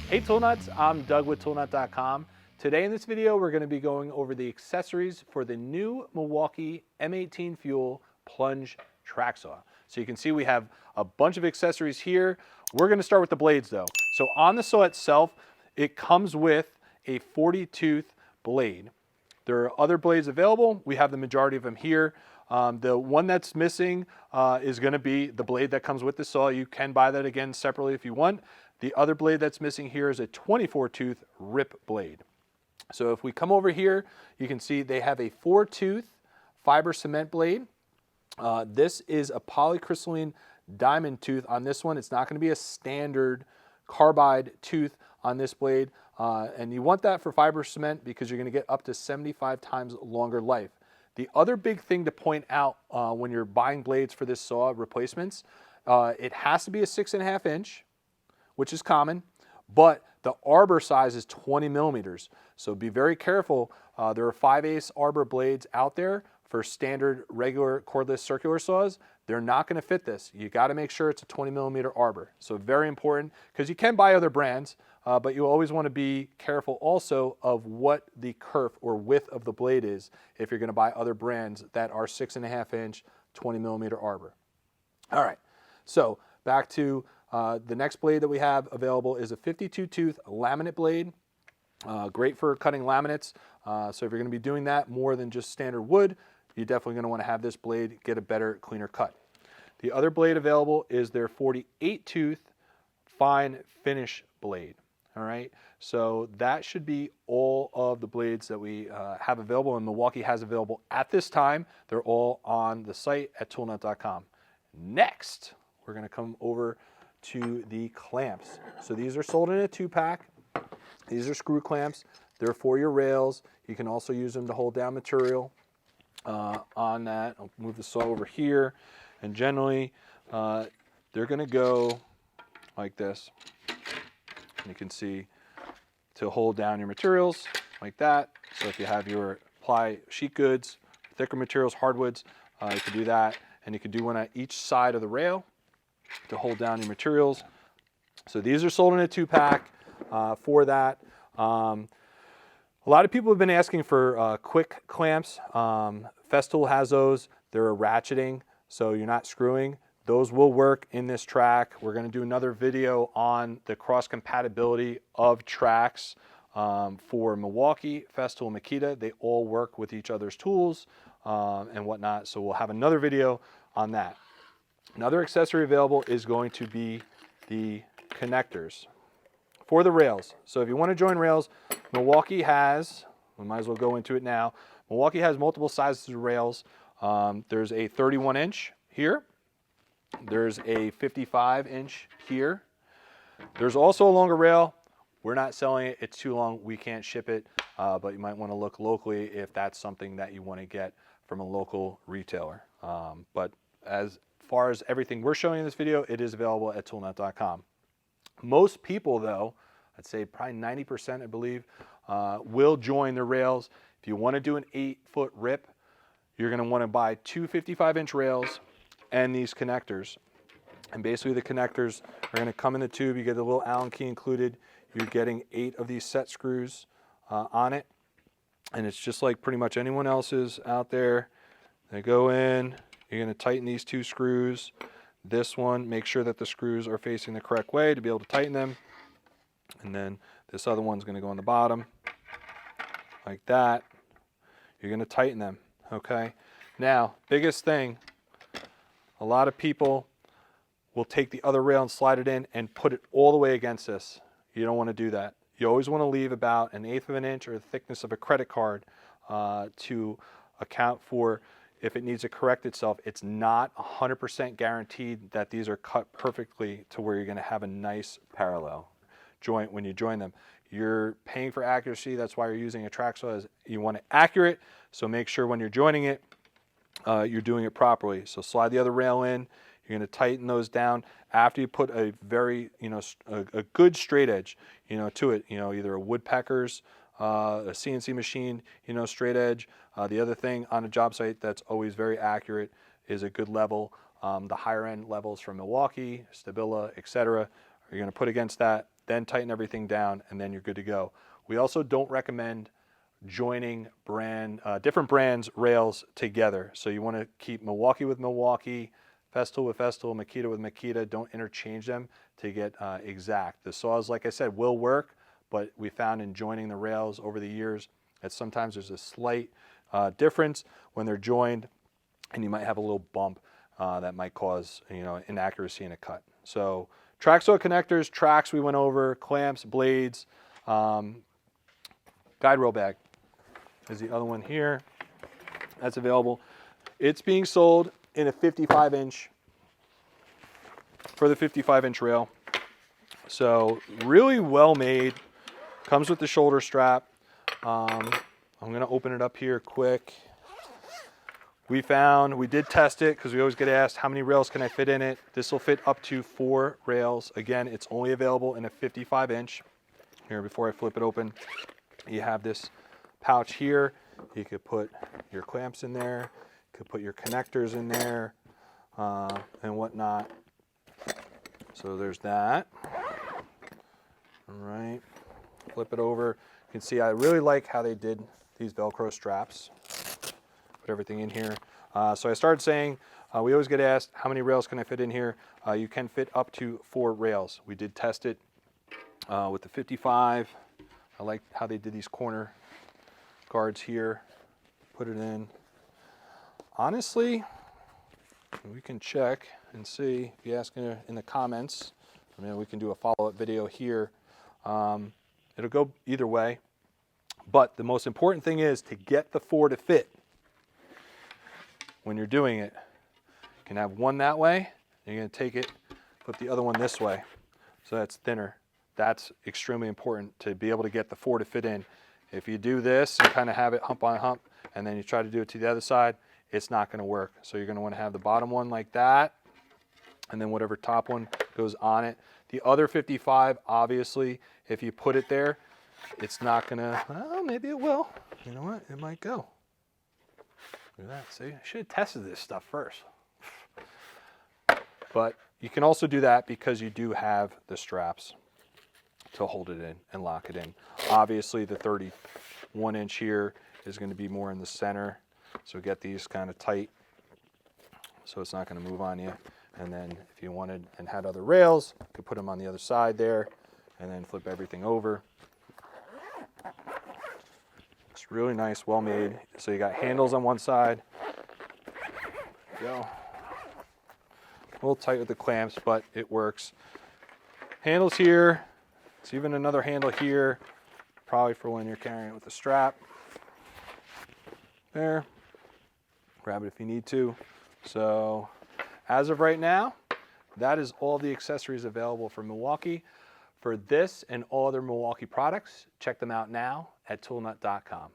Hey Tool Nuts, I'm Doug with toolnut.com. Today in this video we're going to be going over the accessories for the new Milwaukee M18 FUEL Plunge Track Saw. So you can see we have a bunch of accessories here. We're going to start with the blades though. So on the saw itself, it comes with a 40-tooth blade. There are other blades available. We have the majority of them here. The one that's missing is going to be the blade that comes with the saw. You can buy that again separately if you want. The other blade that's missing here is a 24-tooth rip blade. So if we come over here, you can see they have a 4-tooth fiber cement blade. This is a polycrystalline diamond tooth on this one. It's not going to be a standard carbide tooth on this blade. And you want that for fiber cement because you're going to get up to 75 times longer life. The other big thing to point out when you're buying blades for this saw replacements, it has to be a 6.5 inch, which is common, but the arbor size is 20 millimeters. So be very careful. There are 5/8 arbor blades out there for standard regular cordless circular saws. They're not going to fit this. You got to make sure it's a 20 millimeter arbor. So very important, because you can buy other brands, but you always want to be careful also of what the kerf or width of the blade is if you're going to buy other brands that are 6.5 inch, 20 millimeter arbor. All right, so back to the next blade that we have available is a 52-tooth laminate blade. Great for cutting laminates. So if you're going to be doing that more than just standard wood, you're definitely going to want to have this blade get a better, cleaner cut. The other blade available is their 48-tooth fine finish blade. All right, so that should be all of the blades that we have available and Milwaukee has available at this time. They're all on the site at toolnut.com. Next, we're going to come over to the clamps. So these are sold in a 2-pack. These are screw clamps. They're for your rails. You can also use them to hold down material on that. I'll move the saw over here. And generally, they're going to go like this. And you can see to hold down your materials like that. So if you have your ply sheet goods, thicker materials, hardwoods, you can do that. And you can do one at each side of the rail to hold down your materials. So these are sold in a 2-pack for that. A lot of people have been asking for quick clamps. Festool has those. They're a ratcheting, so you're not screwing. Those will work in this track. We're going to do another video on the cross compatibility of tracks for Milwaukee, Festool, and Makita. They all work with each other's tools and whatnot, so we'll have another video on that. Another accessory available is going to be the connectors for the rails. So if you want to join rails, Milwaukee has, we might as well go into it now, Milwaukee has multiple sizes of rails. There's a 31-inch here. There's a 55-inch here. There's also a longer rail. We're not selling it. It's too long. We can't ship it, but you might want to look locally if that's something that you want to get from a local retailer. But as far as everything we're showing in this video, it is available at toolnut.com. Most people, though, I'd say probably 90%, I believe, will join the rails. If you want to do an 8-foot rip, you're going to want to buy 2 55-inch rails and these connectors. And basically the connectors are going to come in the tube. You get a little Allen key included. You're getting 8 of these set screws on it. And it's just like pretty much anyone else's out there. They go in. You're going to tighten these 2 screws. This one, make sure that the screws are facing the correct way to be able to tighten them. And then this other one's going to go on the bottom like that. You're going to tighten them, okay? Now, biggest thing, a lot of people will take the other rail and slide it in and put it all the way against this. You don't want to do that. You always want to leave about 1/8 of an inch or the thickness of a credit card to account for if it needs to correct itself. It's not 100% guaranteed that these are cut perfectly to where you're going to have a nice parallel joint when you join them. You're paying for accuracy. That's why you're using a track saw. Is you want it accurate, so make sure when you're joining it, you're doing it properly. So slide the other rail in. You're going to tighten those down after you put a very, a good straight edge, to it. Either a woodpecker's, a CNC machine, straight edge. The other thing on a job site that's always very accurate is a good level. The higher end levels from Milwaukee, Stabila, etc. You're going to put against that then tighten everything down, and then you're good to go. We also don't recommend joining different brands rails together. So you want to keep Milwaukee with Milwaukee, Festool with Festool, Makita with Makita. Don't interchange them to get exact. The saws, like I said, will work, but we found in joining the rails over the years that sometimes there's a slight difference when they're joined, and you might have a little bump that might cause, you know, inaccuracy in a cut. So track saw connectors, tracks we went over, clamps, blades, guide rail bag is the other one here. That's available. It's being sold in a 55-inch for the 55-inch rail. So really well made. Comes with the shoulder strap. I'm going to open it up here quick. We did test it because we always get asked how many rails can I fit in it. This will fit up to 4 rails. Again, it's only available in a 55-inch. Here, before I flip it open, you have this pouch here. You could put your clamps in there. You could put your connectors in there and whatnot. So there's that. All right, flip it over. You can see I really like how they did these Velcro straps. Put everything in here. So I started saying, we always get asked, how many rails can I fit in here? You can fit up to 4 rails. We did test it with the 55. I like how they did these corner guards here. Put it in. Honestly, we can check and see. If you ask in the comments, I mean, we can do a follow-up video here. It'll go either way. But the most important thing is to get the 4 to fit. When you're doing it, you can have one that way, and you're going to take it, put the other one this way, so that's thinner. That's extremely important to be able to get the 4 to fit in. If you do this and kind of have it hump on hump, and then you try to do it to the other side, it's not going to work. So you're going to want to have the bottom one like that, and then whatever top one goes on it. The other 55, obviously, if you put it there, it's not going to, well, maybe it will. You know what? It might go. Look at that. See, I should have tested this stuff first. But you can also do that because you do have the straps to hold it in and lock it in. Obviously, the 31-inch here is going to be more in the center. So get these kind of tight so it's not going to move on you. And then if you wanted and had other rails, you could put them on the other side there and then flip everything over. It's really nice, well made. So you got handles on one side. Go. A little tight with the clamps, but it works. Handles here. It's even another handle here, probably for when you're carrying it with a strap. There. Grab it if you need to. So as of right now, that is all the accessories available from Milwaukee. For this and all other Milwaukee products, check them out now at toolnut.com.